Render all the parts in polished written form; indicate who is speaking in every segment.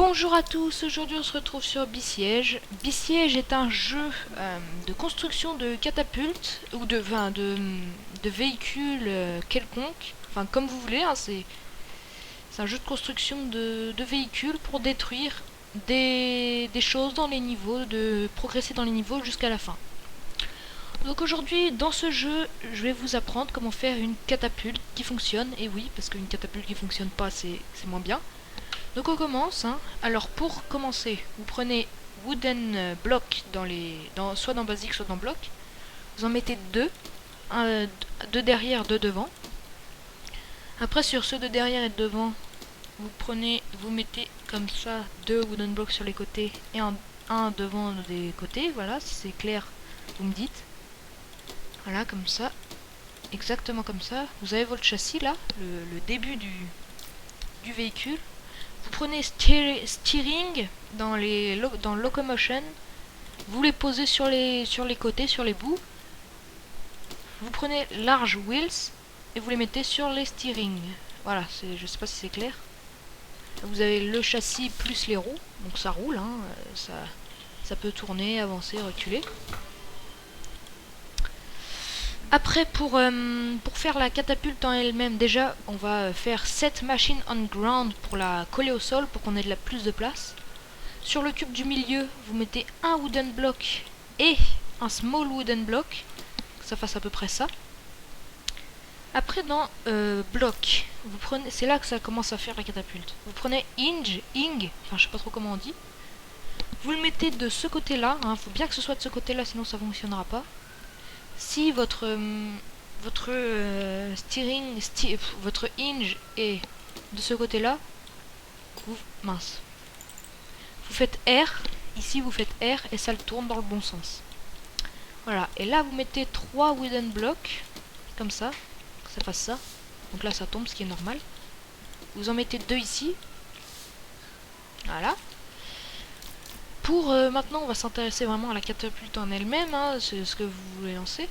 Speaker 1: Bonjour à tous, aujourd'hui on se retrouve sur Besiege. Besiege est un jeu de construction de catapultes ou de véhicules quelconques, enfin comme vous voulez, hein, c'est un jeu de construction de véhicules pour détruire des choses dans les niveaux, de progresser dans les niveaux jusqu'à la fin. Donc aujourd'hui dans ce jeu je vais vous apprendre comment faire une catapulte qui fonctionne, et oui parce qu'une catapulte qui fonctionne pas c'est moins bien. Donc on commence, hein. Alors pour commencer, vous prenez wooden block soit dans basique, soit dans bloc. Vous en mettez deux, deux derrière, deux devant. Après sur ceux de derrière et de devant, vous mettez comme ça deux wooden blocks sur les côtés et un devant des côtés. Voilà, si c'est clair, vous me dites. Voilà, comme ça, exactement comme ça. Vous avez votre châssis là, le début du véhicule. Vous prenez steering dans locomotion, vous les posez sur les côtés, sur les bouts. Vous prenez large wheels et vous les mettez sur les steering. Voilà, je sais pas si c'est clair. Vous avez le châssis plus les roues, donc ça roule, hein, ça peut tourner, avancer, reculer. Après, pour faire la catapulte en elle-même, déjà, on va faire 7 machines on ground pour la coller au sol, pour qu'on ait plus de place. Sur le cube du milieu, vous mettez un wooden block et un small wooden block, que ça fasse à peu près ça. Après, dans bloc, c'est là que ça commence à faire la catapulte. Vous prenez enfin je sais pas trop comment on dit. Vous le mettez de ce côté-là, hein, faut bien que ce soit de ce côté-là, sinon ça fonctionnera pas. Si votre hinge est de ce côté-là, vous faites R, ici vous faites R et ça le tourne dans le bon sens. Voilà, et là vous mettez 3 wooden blocks, comme ça, que ça fasse ça. Donc là ça tombe, ce qui est normal. Vous en mettez 2 ici. Voilà. Pour maintenant, on va s'intéresser vraiment à la catapulte en elle-même, hein, c'est ce que vous voulez lancer.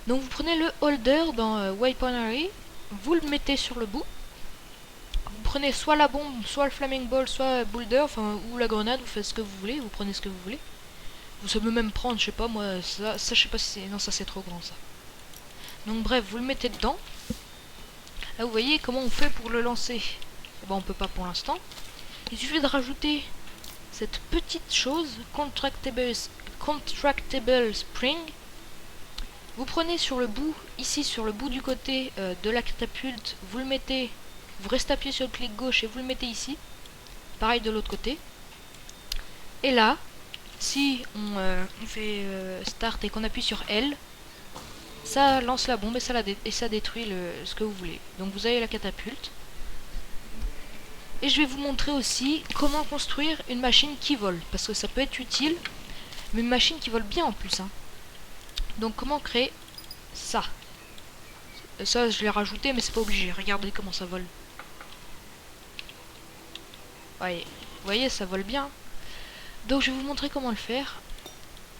Speaker 1: Donc vous prenez le holder dans Weaponry, vous le mettez sur le bout. Vous prenez soit la bombe, soit le flaming ball, soit boulder, enfin ou la grenade, vous faites ce que vous voulez, vous prenez ce que vous voulez. Vous savez même prendre, je sais pas moi, ça je sais pas si c'est... Non, ça c'est trop grand ça. Donc bref, vous le mettez dedans. Là vous voyez comment on fait pour le lancer. Bon, on peut pas pour l'instant. Il suffit de rajouter cette petite chose, contractable spring. Vous prenez sur le bout, ici sur le bout du côté de la catapulte, vous le mettez, vous restez appuyé sur le clic gauche et vous le mettez ici. Pareil de l'autre côté. Et là, si on fait start et qu'on appuie sur L, ça lance la bombe et ça détruit ce que vous voulez. Donc vous avez la catapulte. Et je vais vous montrer aussi comment construire une machine qui vole, parce que ça peut être utile, mais une machine qui vole bien en plus, hein. Donc comment créer ça? Ça je l'ai rajouté mais c'est pas obligé, regardez comment ça vole. Vous voyez ça vole bien. Donc je vais vous montrer comment le faire.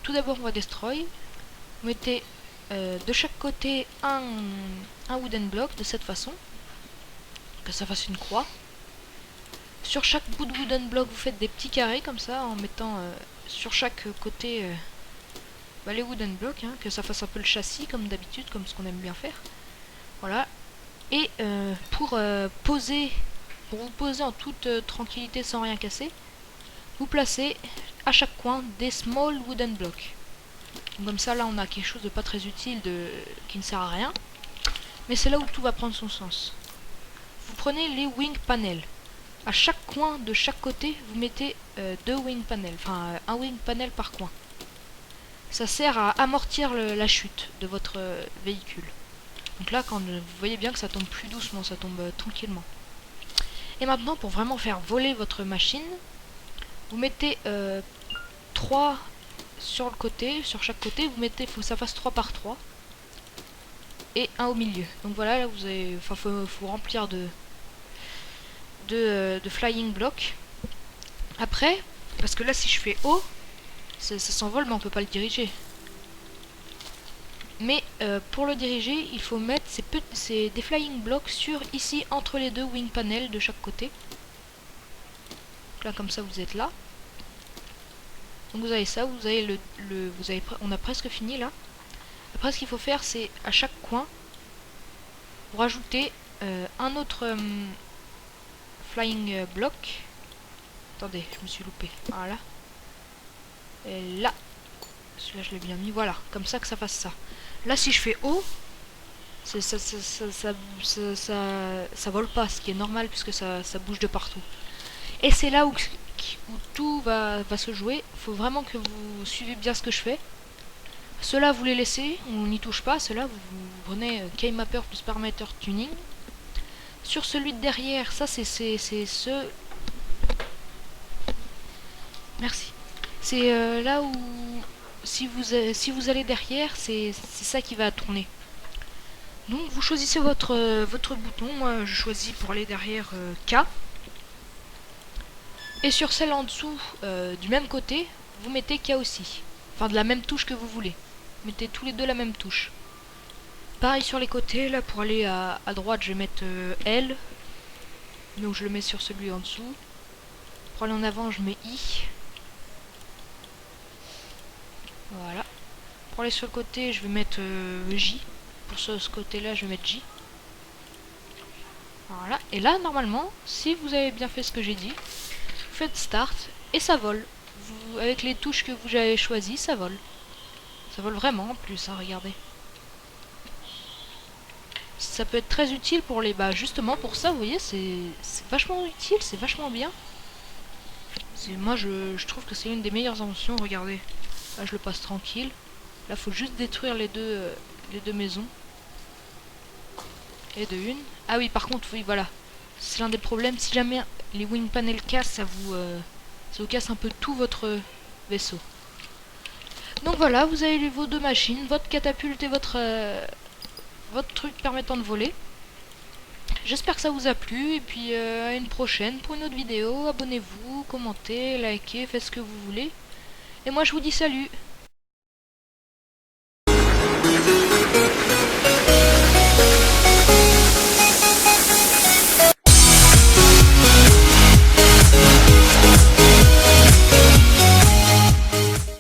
Speaker 1: Tout d'abord on va destroy. Vous mettez de chaque côté un wooden block de cette façon, que ça fasse une croix. Sur chaque bout de wooden block vous faites des petits carrés comme ça, en mettant sur chaque côté les wooden blocks, hein, que ça fasse un peu le châssis comme d'habitude, comme ce qu'on aime bien faire. Voilà. Et pour vous poser en toute tranquillité sans rien casser, vous placez à chaque coin des small wooden blocks. Donc comme ça là on a quelque chose de pas très utile, qui ne sert à rien. Mais c'est là où tout va prendre son sens. Vous prenez les wing panels. À chaque coin de chaque côté, vous mettez 2 wing panels, enfin un wing panel par coin. Ça sert à amortir la chute de votre véhicule. Donc là, quand vous voyez bien que ça tombe plus doucement, ça tombe tranquillement. Et maintenant, pour vraiment faire voler votre machine, vous mettez 3 sur le côté, sur chaque côté, vous mettez, faut que ça fasse 3 par 3. Et un au milieu. Donc voilà, là vous avez, enfin faut remplir de flying block. Après, parce que là si je fais haut, ça s'envole mais on peut pas le diriger. Mais pour le diriger, il faut mettre des flying blocks sur ici entre les deux wing panels de chaque côté. Là comme ça vous êtes là. Donc vous avez ça, vous avez on a presque fini là. Après ce qu'il faut faire c'est à chaque coin vous rajoutez un autre flying block. Attendez, je me suis loupé. Voilà. Et là, celui-là je l'ai bien mis. Voilà, comme ça que ça fasse ça. Là si je fais haut, ça vole pas, ce qui est normal puisque ça bouge de partout. Et c'est là où tout va se jouer. Il faut vraiment que vous suivez bien ce que je fais. Ceux-là vous les laissez, on n'y touche pas. Ceux-là vous prenez keymapper plus parameter tuning. Sur celui de derrière, ça c'est ce... Merci. C'est là où si vous allez derrière, c'est ça qui va tourner. Donc vous choisissez votre bouton. Moi je choisis pour aller derrière K. Et sur celle en dessous du même côté, vous mettez K aussi. Enfin de la même touche que vous voulez. Mettez tous les deux la même touche. Pareil sur les côtés, là pour aller à droite je vais mettre L. Donc je le mets sur celui en dessous. Pour aller en avant je mets I. Voilà. Pour aller sur le côté je vais mettre J. Pour ce côté là je vais mettre J. Voilà. Et là normalement, si vous avez bien fait ce que j'ai dit, vous faites Start et ça vole. Avec les touches que vous avez choisies, ça vole. Ça vole vraiment en plus, hein, regardez. Ça peut être très utile pour les... Bah justement pour ça, vous voyez, c'est vachement utile, c'est vachement bien. Moi je trouve que c'est une des meilleures inventions, regardez. Là je le passe tranquille. Là faut juste détruire les deux maisons. Et de une. Ah oui par contre, oui voilà. C'est l'un des problèmes, si jamais les wing panels cassent, ça vous casse un peu tout votre vaisseau. Donc voilà, vous avez vos deux machines, votre catapulte et votre truc permettant de voler. J'espère que ça vous a plu et puis à une prochaine pour une autre vidéo. Abonnez-vous, commentez, likez, faites ce que vous voulez. Et moi je vous dis salut!